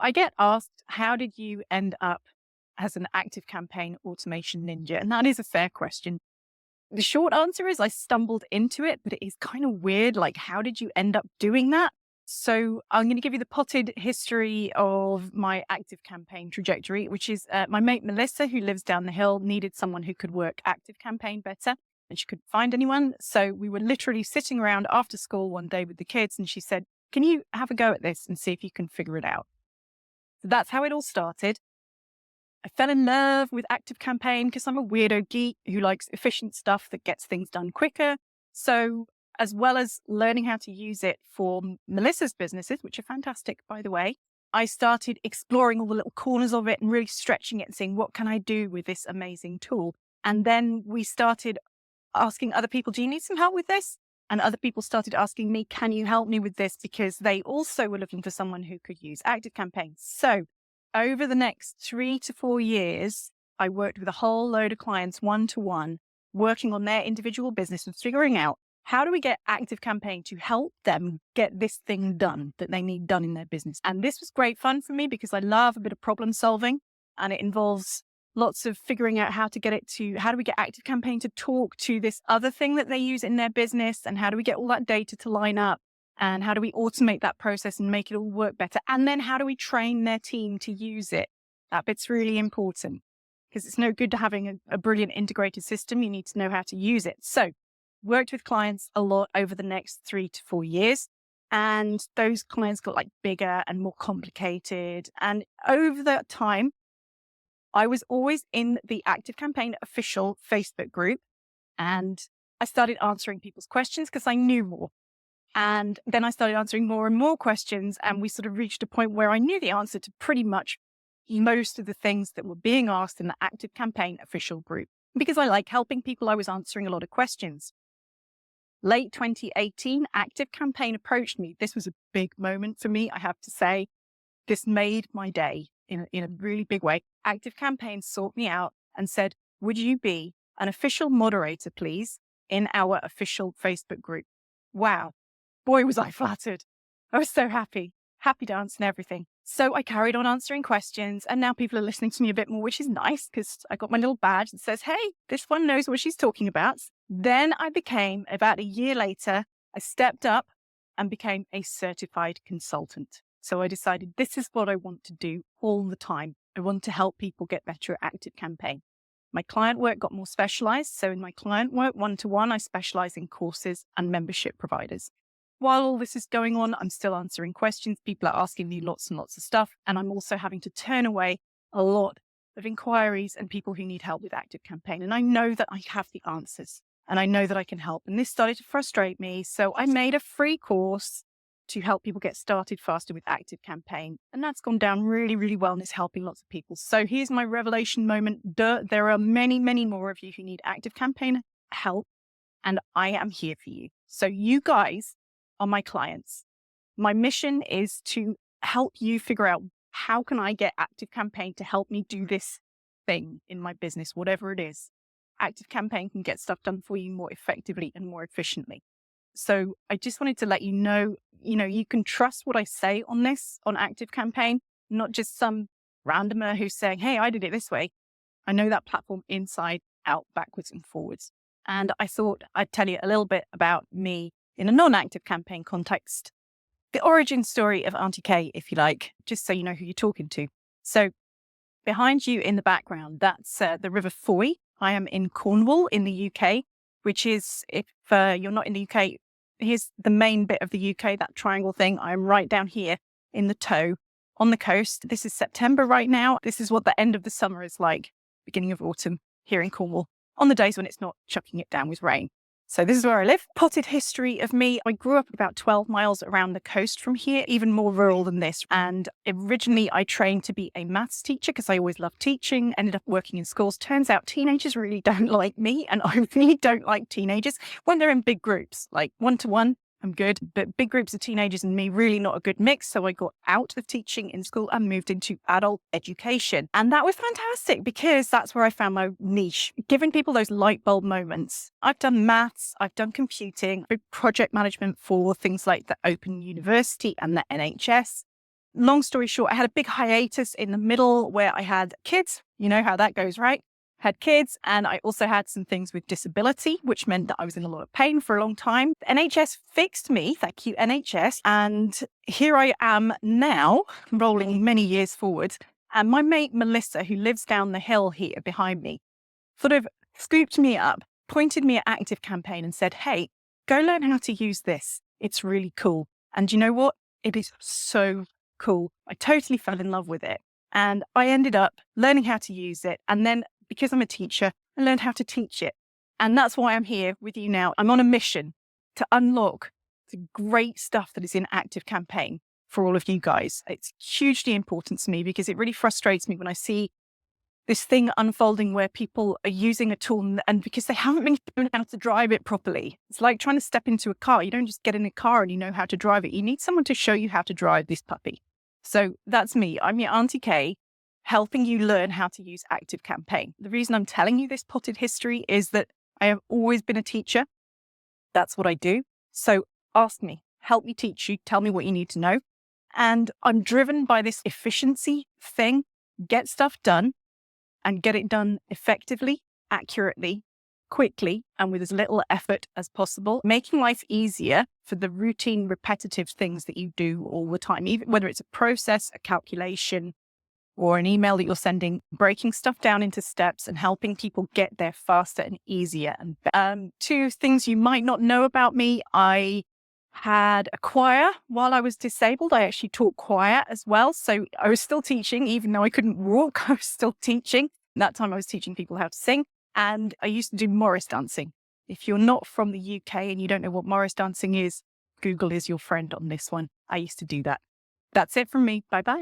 I get asked, how did you end up as an active campaign automation ninja? And that is a fair question. The short answer is I stumbled into it, but it is kind of weird. Like, how did you end up doing that? So I'm going to give you the potted history of my active campaign trajectory, which is my mate Melissa, who lives down the hill, needed someone who could work active campaign better, and she couldn't find anyone. So we were literally sitting around after school one day with the kids, and she said, "Can you have a go at this and see if you can figure it out?" So that's how it all started. I fell in love with ActiveCampaign because I'm a weirdo geek who likes efficient stuff that gets things done quicker. So, as well as learning how to use it for Melissa's businesses, which are fantastic, by the way, I started exploring all the little corners of it and really stretching it and saying, what can I do with this amazing tool? And then we started asking other people, do you need some help with this? And other people started asking me, can you help me with this? Because they also were looking for someone who could use ActiveCampaign. So over the next 3 to 4 years, I worked with a whole load of clients one-to-one, working on their individual business and figuring out how do we get ActiveCampaign to help them get this thing done that they need done in their business. And this was great fun for me because I love a bit of problem solving, and it involves lots of figuring out how do we get ActiveCampaign to talk to this other thing that they use in their business, and how do we get all that data to line up, and how do we automate that process and make it all work better? And then how do we train their team to use it? That bit's really important because it's no good to having a brilliant integrated system. You need to know how to use it. So worked with clients a lot over the next 3 to 4 years. And those clients got like bigger and more complicated. And over that time, I was always in the ActiveCampaign official Facebook group, and I started answering people's questions because I knew more. And then I started answering more and more questions, and we sort of reached a point where I knew the answer to pretty much most of the things that were being asked in the ActiveCampaign official group. Because I like helping people, I was answering a lot of questions. Late 2018, ActiveCampaign approached me. This was a big moment for me, I have to say. This made my day in a really big way. ActiveCampaign sought me out and said, would you be an official moderator, please, in our official Facebook group? Wow. Boy, was I flattered. I was so happy to answer and everything. So I carried on answering questions, and now people are listening to me a bit more, which is nice because I got my little badge that says, hey, this one knows what she's talking about. Then I became, about a year later, I stepped up and became a certified consultant. So I decided this is what I want to do all the time. I want to help people get better at ActiveCampaign. My client work got more specialized. So in my client work, one-to-one, I specialize in courses and membership providers. While all this is going on, I'm still answering questions. People are asking me lots and lots of stuff. And I'm also having to turn away a lot of inquiries and people who need help with ActiveCampaign. And I know that I have the answers and I know that I can help. And this started to frustrate me. So I made a free course to help people get started faster with ActiveCampaign. And that's gone down really, really well and it's helping lots of people. So here's my revelation moment. There are many, many more of you who need ActiveCampaign help, and I am here for you. So you guys are my clients. My mission is to help you figure out how can I get ActiveCampaign to help me do this thing in my business, whatever it is. ActiveCampaign can get stuff done for you more effectively and more efficiently. So I just wanted to let you know, you can trust what I say on this, on ActiveCampaign, not just some randomer who's saying, hey, I did it this way. I know that platform inside out, backwards and forwards. And I thought I'd tell you a little bit about me in a non-ActiveCampaign context, the origin story of Auntie Kay, if you like, just so you know who you're talking to. So behind you in the background, that's the River Foy. I am in Cornwall in the UK, which is, if you're not in the UK, here's the main bit of the UK, that triangle thing. I'm right down here in the toe on the coast. This is September right now. This is what the end of the summer is like, beginning of autumn here in Cornwall, on the days when it's not chucking it down with rain. So this is where I live. Potted history of me. I grew up about 12 miles around the coast from here, even more rural than this. And originally I trained to be a maths teacher because I always loved teaching, ended up working in schools. Turns out teenagers really don't like me, and I really don't like teenagers when they're in big groups, like one-to-one. I'm good, but big groups of teenagers and me, really not a good mix. So I got out of teaching in school and moved into adult education. And that was fantastic because that's where I found my niche, giving people those light bulb moments. I've done maths, I've done computing, project management for things like the Open University and the NHS. long story short, I had a big hiatus in the middle where I had kids. You know how that goes, right? Had kids, and I also had some things with disability, which meant that I was in a lot of pain for a long time. The NHS fixed me, thank you, NHS. And here I am now, rolling many years forward. And my mate, Melissa, who lives down the hill here behind me, sort of scooped me up, pointed me at ActiveCampaign and said, hey, go learn how to use this. It's really cool. And you know what? It is so cool. I totally fell in love with it. And I ended up learning how to use it. And then because I'm a teacher, I learned how to teach it. And that's why I'm here with you now. I'm on a mission to unlock the great stuff that is in ActiveCampaign for all of you guys. It's hugely important to me because it really frustrates me when I see this thing unfolding where people are using a tool and because they haven't been shown how to drive it properly. It's like trying to step into a car. You don't just get in a car and you know how to drive it. You need someone to show you how to drive this puppy. So that's me. I'm your Auntie Kay, helping you learn how to use ActiveCampaign. The reason I'm telling you this potted history is that I have always been a teacher. That's what I do. So ask me, help me teach you, tell me what you need to know. And I'm driven by this efficiency thing, get stuff done and get it done effectively, accurately, quickly, and with as little effort as possible, making life easier for the routine, repetitive things that you do all the time, even whether it's a process, a calculation, or an email that you're sending, breaking stuff down into steps and helping people get there faster and easier. And two things you might not know about me. I had a choir while I was disabled. I actually taught choir as well. So I was still teaching, even though I couldn't walk, I was still teaching. That time I was teaching people how to sing. And I used to do Morris dancing. If you're not from the UK and you don't know what Morris dancing is, Google is your friend on this one. I used to do that. That's it from me. Bye-bye.